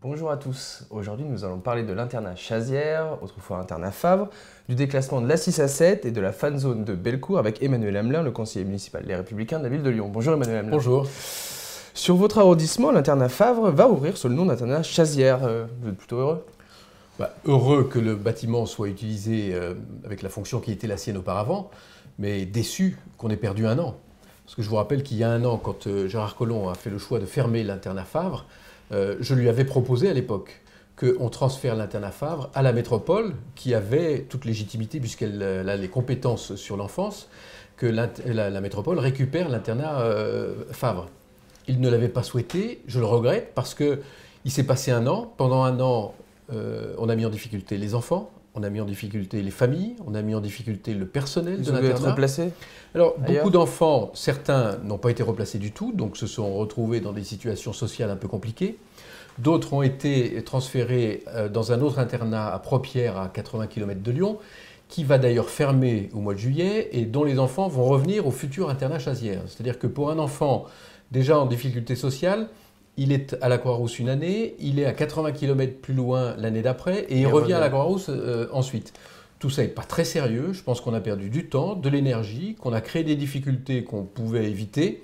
Bonjour à tous, aujourd'hui nous allons parler de l'internat Chazières, autrefois internat Favre, du déclassement de la 6 à 7 et de la fan zone de Bellecour avec Emmanuel Hamelin, le conseiller municipal Les Républicains de la ville de Lyon. Bonjour Emmanuel Hamelin. Bonjour. Sur votre arrondissement, l'internat Favre va ouvrir sous le nom d'internat Chazières. Vous êtes plutôt heureux? Heureux que le bâtiment soit utilisé avec la fonction qui était la sienne auparavant, mais déçu qu'on ait perdu un an. Parce que je vous rappelle qu'il y a un an, quand Gérard Collomb a fait le choix de fermer l'internat Favre, je lui avais proposé à l'époque qu'on transfère l'internat Favre à la métropole, qui avait toute légitimité puisqu'elle a les compétences sur l'enfance, que la métropole récupère l'internat Favre. Il ne l'avait pas souhaité, je le regrette, parce qu'il s'est passé un an. Pendant un an, on a mis en difficulté les enfants, on a mis en difficulté les familles, on a mis en difficulté le personnel de l'internat. Ils ont dû être replacés? Alors, ailleurs? beaucoup d'enfants, certains n'ont pas été replacés du tout, donc se sont retrouvés dans des situations sociales un peu compliquées. D'autres ont été transférés dans un autre internat à Propierre, à 80 km de Lyon, qui va d'ailleurs fermer au mois de juillet et dont les enfants vont revenir au futur internat Chazières. C'est-à-dire que pour un enfant déjà en difficulté sociale, il est à la Croix-Rousse une année, il est à 80 km plus loin l'année d'après et il revient à la Croix-Rousse ensuite. Tout ça n'est pas très sérieux, je pense qu'on a perdu du temps, de l'énergie, qu'on a créé des difficultés qu'on pouvait éviter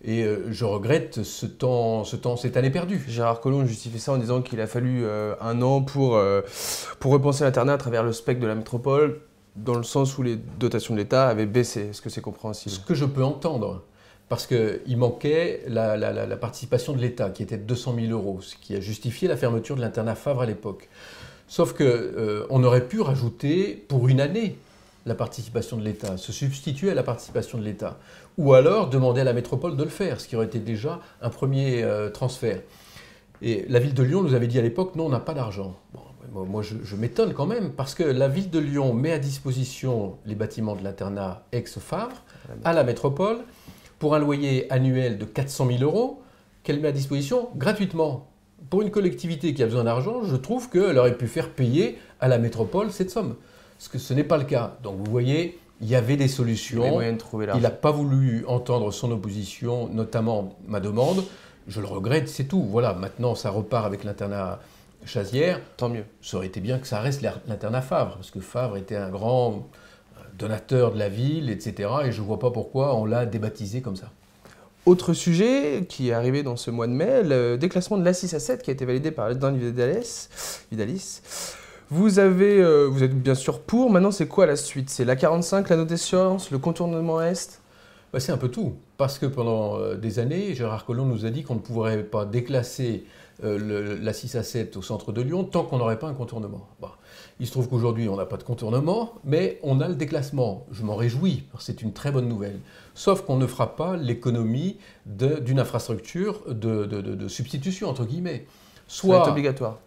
et je regrette cette année perdue. Gérard Collomb justifie ça en disant qu'il a fallu un an pour repenser l'internat à travers le spectre de la métropole, dans le sens où les dotations de l'État avaient baissé. Est-ce que c'est compréhensible? Ce que je peux entendre, parce qu'il manquait la participation de l'État, qui était de 200 000 €, ce qui a justifié la fermeture de l'internat Favre à l'époque. Sauf qu'on aurait pu rajouter pour une année la participation de l'État, se substituer à la participation de l'État, ou alors demander à la métropole de le faire, ce qui aurait été déjà un premier transfert. Et la ville de Lyon nous avait dit à l'époque, non, on n'a pas d'argent. Bon, moi, je m'étonne quand même, parce que la ville de Lyon met à disposition les bâtiments de l'internat ex-Favre à la métropole, pour un loyer annuel de 400 000 € qu'elle met à disposition gratuitement. Pour une collectivité qui a besoin d'argent, je trouve qu'elle aurait pu faire payer à la métropole cette somme. Parce que ce n'est pas le cas. Donc vous voyez, il y avait des solutions. Il n'a pas voulu entendre son opposition, notamment ma demande. Je le regrette, c'est tout. Voilà, maintenant ça repart avec l'internat Chazières. Tant mieux. Ça aurait été bien que ça reste l'internat Favre, parce que Favre était un grand donateur de la ville, etc. Et je ne vois pas pourquoi on l'a débaptisé comme ça. Autre sujet qui est arrivé dans ce mois de mai, le déclassement de l'A6 à 7 qui a été validé par Dan Vidalis. Vous êtes bien sûr pour, maintenant c'est quoi la suite? C'est l'A45, la notation, le contournement Est? C'est un peu tout, parce que pendant des années, Gérard Collomb nous a dit qu'on ne pourrait pas déclasser l'A6 à 7 au centre de Lyon tant qu'on n'aurait pas un contournement. Bon. Il se trouve qu'aujourd'hui, on n'a pas de contournement, mais on a le déclassement. Je m'en réjouis, parce que c'est une très bonne nouvelle. Sauf qu'on ne fera pas l'économie d'une infrastructure de substitution, entre guillemets. Ça va être obligatoire.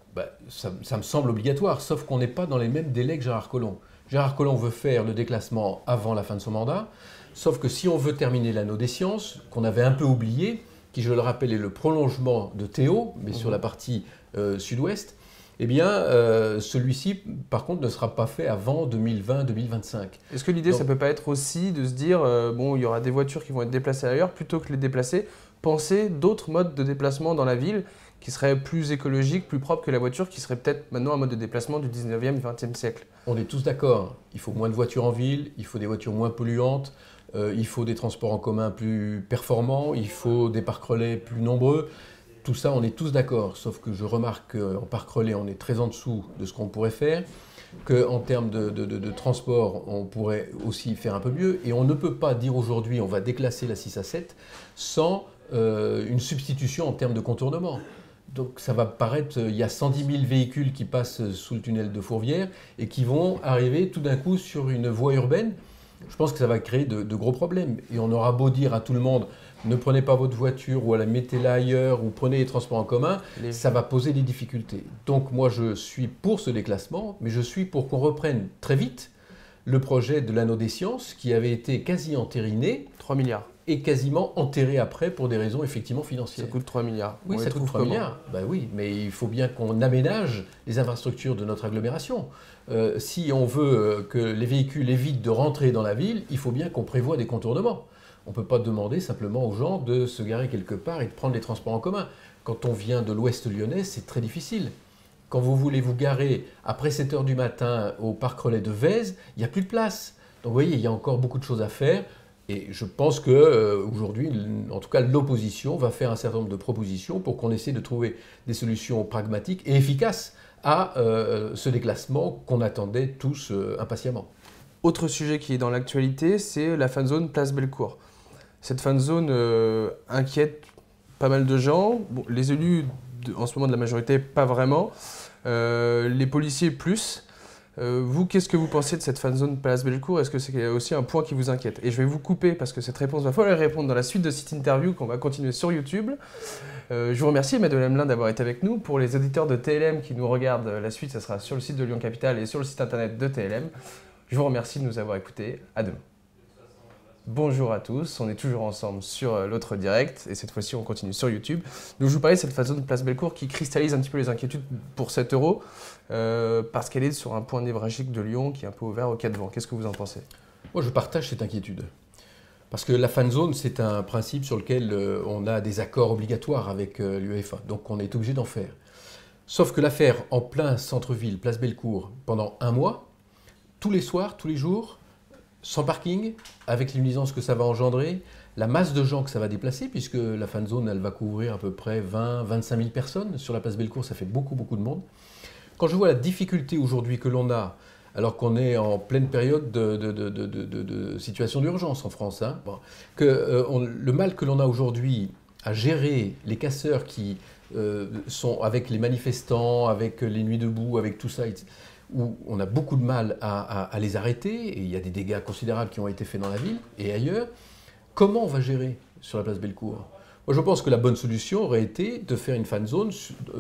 Ça me semble obligatoire, sauf qu'on n'est pas dans les mêmes délais que Gérard Collomb. Gérard Collomb veut faire le déclassement avant la fin de son mandat, sauf que si on veut terminer l'anneau des sciences, qu'on avait un peu oublié, qui, je le rappelle, est le prolongement de Théo, mais sur la partie sud-ouest, eh bien, celui-ci, par contre, ne sera pas fait avant 2020-2025. Est-ce que l'idée, ça ne peut pas être aussi de se dire, bon, il y aura des voitures qui vont être déplacées ailleurs, plutôt que de les déplacer, penser d'autres modes de déplacement dans la ville qui seraient plus écologiques, plus propres que la voiture, qui serait peut-être maintenant un mode de déplacement du 19e, 20e siècle? On est tous d'accord. Il faut moins de voitures en ville, il faut des voitures moins polluantes, il faut des transports en commun plus performants, il faut des parcs relais plus nombreux. Tout ça, on est tous d'accord, sauf que je remarque qu'en parc relais, on est très en dessous de ce qu'on pourrait faire, qu'en termes de transport, on pourrait aussi faire un peu mieux, et on ne peut pas dire aujourd'hui on va déclasser la 6 à 7 sans une substitution en termes de contournement. Donc ça va paraître, il y a 110 000 véhicules qui passent sous le tunnel de Fourvière et qui vont arriver tout d'un coup sur une voie urbaine. Je pense que ça va créer de gros problèmes. Et on aura beau dire à tout le monde, ne prenez pas votre voiture ou mettez-la ailleurs ou prenez les transports en commun, ça va poser des difficultés. Donc moi je suis pour ce déclassement, mais je suis pour qu'on reprenne très vite le projet de l'anneau des sciences qui avait été quasi entériné. 3 milliards. Et quasiment enterré après pour des raisons effectivement financières. Ça coûte 3 milliards. Oui, ça coûte 3 milliards. Oui, mais il faut bien qu'on aménage les infrastructures de notre agglomération. Si on veut que les véhicules évitent de rentrer dans la ville, il faut bien qu'on prévoie des contournements. On ne peut pas demander simplement aux gens de se garer quelque part et de prendre les transports en commun. Quand on vient de l'ouest lyonnais, c'est très difficile. Quand vous voulez vous garer après 7 heures du matin au parc relais de Vèze, il n'y a plus de place. Donc vous voyez, il y a encore beaucoup de choses à faire. Et je pense qu'aujourd'hui, en tout cas, l'opposition va faire un certain nombre de propositions pour qu'on essaie de trouver des solutions pragmatiques et efficaces à ce déclassement qu'on attendait tous impatiemment. Autre sujet qui est dans l'actualité, c'est la fan zone Place Bellecour. Cette fan zone inquiète pas mal de gens. Bon, les élus, en ce moment de la majorité, pas vraiment. Les policiers, plus. Vous, qu'est-ce que vous pensez de cette fan zone Place Bellecour? Est-ce que c'est aussi un point qui vous inquiète? Et je vais vous couper parce que cette réponse va falloir répondre dans la suite de cette interview qu'on va continuer sur YouTube. Je vous remercie, Emmanuel Hamelin, d'avoir été avec nous. Pour les auditeurs de TLM qui nous regardent, la suite, ça sera sur le site de Lyon Capitale et sur le site internet de TLM. Je vous remercie de nous avoir écoutés. À demain. Bonjour à tous, on est toujours ensemble sur l'autre direct et cette fois-ci on continue sur YouTube. Donc je vous parlais de cette fan zone Place Bellecour qui cristallise un petit peu les inquiétudes pour 7 € parce qu'elle est sur un point névralgique de Lyon qui est un peu ouvert au cas de vent. Qu'est-ce que vous en pensez? Moi je partage cette inquiétude. Parce que la fan zone, c'est un principe sur lequel on a des accords obligatoires avec l'UEFA, donc on est obligé d'en faire. Sauf que la faire en plein centre-ville, Place Bellecour, pendant un mois, tous les soirs, tous les jours, sans parking, avec les nuisances que ça va engendrer, la masse de gens que ça va déplacer, puisque la fan zone, elle va couvrir à peu près 20-25 000 personnes. Sur la place Bellecour, ça fait beaucoup, beaucoup de monde. Quand je vois la difficulté aujourd'hui que l'on a, alors qu'on est en pleine période de situation d'urgence en France, hein, le mal que l'on a aujourd'hui à gérer les casseurs qui sont avec les manifestants, avec les nuits debout, avec tout ça, où on a beaucoup de mal à les arrêter, et il y a des dégâts considérables qui ont été faits dans la ville et ailleurs. Comment on va gérer sur la place Bellecour? Moi, je pense que la bonne solution aurait été de faire une fan zone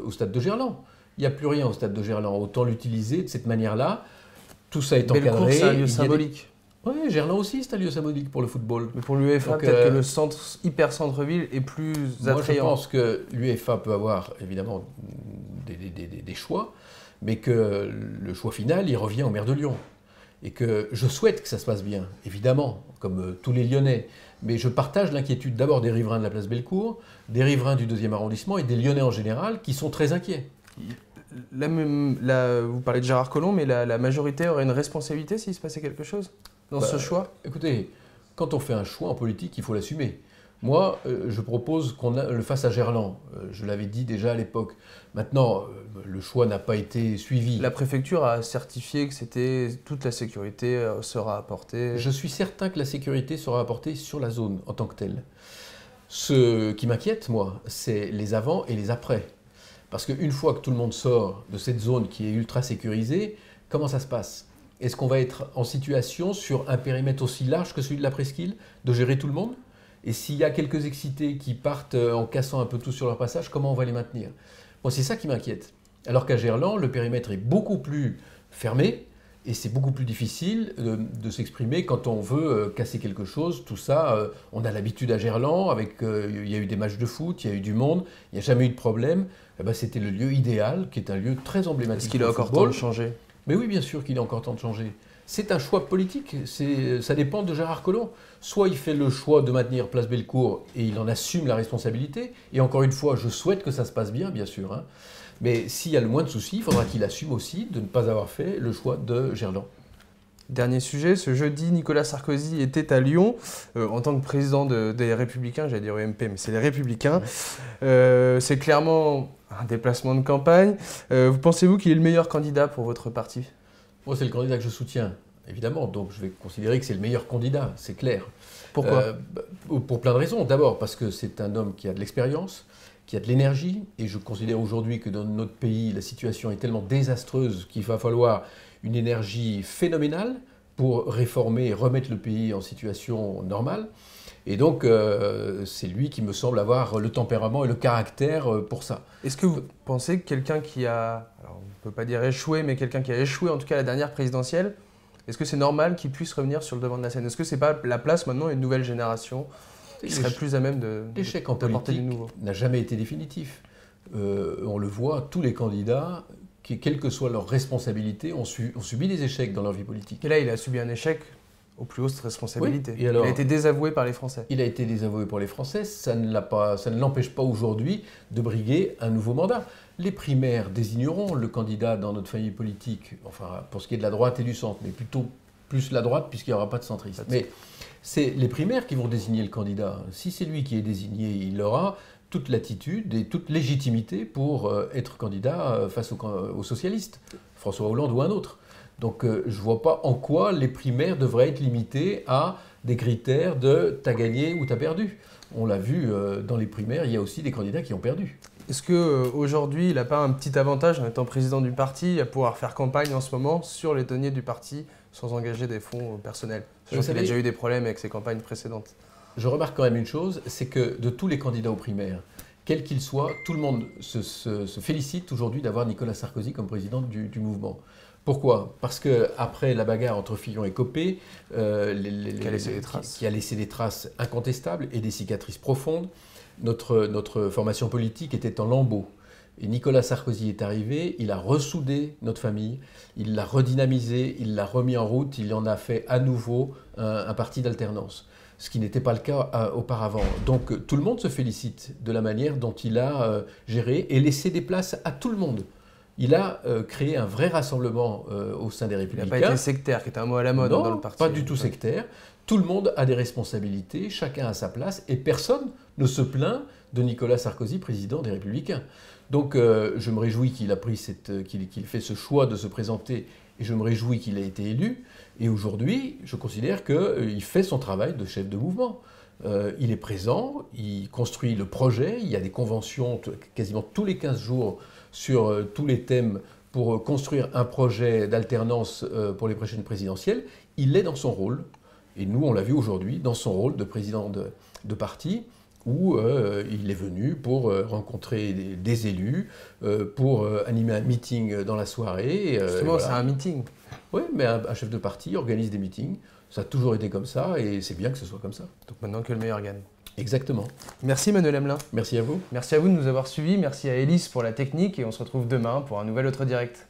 au stade de Gerland. Il n'y a plus rien au stade de Gerland, autant l'utiliser de cette manière-là. Tout ça est encadré. Bellecour, c'est un lieu symbolique. Oui, Gerland aussi, c'est un lieu symbolique pour le football. Mais pour l'UEFA, peut-être que le hyper centre-ville est plus attrayant. Moi, je pense que l'UEFA peut avoir évidemment des choix, mais que le choix final, il revient au maire de Lyon. Et que je souhaite que ça se passe bien, évidemment, comme tous les Lyonnais. Mais je partage l'inquiétude d'abord des riverains de la place Bellecour, des riverains du 2e arrondissement et des Lyonnais en général qui sont très inquiets. Vous parlez de Gérard Collomb, mais la majorité aurait une responsabilité s'il se passait quelque chose dans ce choix? Écoutez, quand on fait un choix en politique, il faut l'assumer. Moi, je propose qu'on le fasse à Gerland. Je l'avais dit déjà à l'époque. Maintenant, le choix n'a pas été suivi. La préfecture a certifié que toute la sécurité sera apportée. Je suis certain que la sécurité sera apportée sur la zone en tant que telle. Ce qui m'inquiète, moi, c'est les avant et les après. Parce qu'une fois que tout le monde sort de cette zone qui est ultra sécurisée, comment ça se passe? Est-ce qu'on va être en situation, sur un périmètre aussi large que celui de la presqu'île, de gérer tout le monde? Et s'il y a quelques excités qui partent en cassant un peu tout sur leur passage, comment on va les maintenir? Bon, c'est ça qui m'inquiète. Alors qu'à Gerland, le périmètre est beaucoup plus fermé et c'est beaucoup plus difficile de s'exprimer quand on veut casser quelque chose. Tout ça, on a l'habitude à Gerland, il y a eu des matchs de foot, il y a eu du monde, il n'y a jamais eu de problème. Eh ben, c'était le lieu idéal, qui est un lieu très emblématique. Est-ce qu'il a encore temps de changer? Mais oui, bien sûr qu'il a encore temps de changer. C'est un choix politique, ça dépend de Gérard Collomb. Soit il fait le choix de maintenir Place Bellecour et il en assume la responsabilité. Et encore une fois, je souhaite que ça se passe bien, bien sûr. Hein. Mais s'il y a le moins de soucis, il faudra qu'il assume aussi de ne pas avoir fait le choix de Gerland. Dernier sujet, ce jeudi, Nicolas Sarkozy était à Lyon en tant que président des Républicains, j'allais dire UMP, mais c'est les Républicains. C'est clairement un déplacement de campagne. Pensez-vous qu'il est le meilleur candidat pour votre parti? Moi, c'est le candidat que je soutiens, évidemment, donc je vais considérer que c'est le meilleur candidat, c'est clair. Pourquoi? Pour plein de raisons. D'abord parce que c'est un homme qui a de l'expérience, qui a de l'énergie, et je considère aujourd'hui que dans notre pays, la situation est tellement désastreuse qu'il va falloir une énergie phénoménale pour réformer et remettre le pays en situation normale. Et donc, c'est lui qui me semble avoir le tempérament et le caractère pour ça. Est-ce que vous pensez que quelqu'un qui a, alors on ne peut pas dire échoué, mais quelqu'un qui a échoué en tout cas à la dernière présidentielle, est-ce que c'est normal qu'il puisse revenir sur le devant de la scène? Est-ce que c'est pas la place maintenant à une nouvelle génération qui serait plus à même l'échec en politique n'a jamais été définitif. On le voit, tous les candidats, quelle que soit leur responsabilité, ont subi des échecs dans leur vie politique. Et là, il a subi un échec aux plus hautes responsabilités. Oui. Et alors, il a été désavoué par les Français. Il a été désavoué pour les Français, ça ne l'empêche pas aujourd'hui de briguer un nouveau mandat. Les primaires désigneront le candidat dans notre famille politique, enfin pour ce qui est de la droite et du centre, mais plutôt plus la droite puisqu'il n'y aura pas de centriste. Mais c'est les primaires qui vont désigner le candidat. Si c'est lui qui est désigné, il aura toute latitude et toute légitimité pour être candidat face aux socialistes, François Hollande ou un autre. Donc je ne vois pas en quoi les primaires devraient être limitées à des critères de t'as gagné ou t'as perdu. On l'a vu dans les primaires, il y a aussi des candidats qui ont perdu. Est-ce qu'aujourd'hui, il n'a pas un petit avantage en étant président du parti à pouvoir faire campagne en ce moment sur les deniers du parti sans engager des fonds personnels? Sachant qu'il a déjà eu des problèmes avec ses campagnes précédentes. Je remarque quand même une chose, c'est que de tous les candidats aux primaires, quels qu'ils soient, tout le monde se félicite aujourd'hui d'avoir Nicolas Sarkozy comme président du mouvement. Pourquoi? Parce qu'après la bagarre entre Fillon et Copé, qui a laissé des traces incontestables et des cicatrices profondes, notre formation politique était en lambeaux. Et Nicolas Sarkozy est arrivé, il a ressoudé notre famille, il l'a redynamisé, il l'a remis en route, il en a fait à nouveau un parti d'alternance. Ce qui n'était pas le cas auparavant. Donc tout le monde se félicite de la manière dont il a géré et laissé des places à tout le monde. Il a créé un vrai rassemblement au sein des Républicains. Il n'a pas été sectaire, qui était un mot à la mode dans le parti. Pas du tout sectaire. Tout le monde a des responsabilités, chacun a sa place, et personne ne se plaint de Nicolas Sarkozy, président des Républicains. Donc je me réjouis qu'il qu'il fait ce choix de se présenter, et je me réjouis qu'il ait été élu. Et aujourd'hui, je considère qu'il fait son travail de chef de mouvement. Il est présent, il construit le projet, il y a des conventions quasiment tous les 15 jours sur tous les thèmes pour construire un projet d'alternance pour les prochaines présidentielles. Il est dans son rôle, et nous on l'a vu aujourd'hui, dans son rôle de président de parti, où il est venu pour rencontrer des élus, pour animer un meeting dans la soirée. Justement, voilà. C'est un meeting. Oui, mais un chef de parti organise des meetings. Ça a toujours été comme ça, et c'est bien que ce soit comme ça. Donc maintenant que le meilleur gagne. Exactement. Merci Manuel Hamelin. Merci à vous. Merci à vous de nous avoir suivis. Merci à Élise pour la technique, et on se retrouve demain pour un nouvel Autre Direct.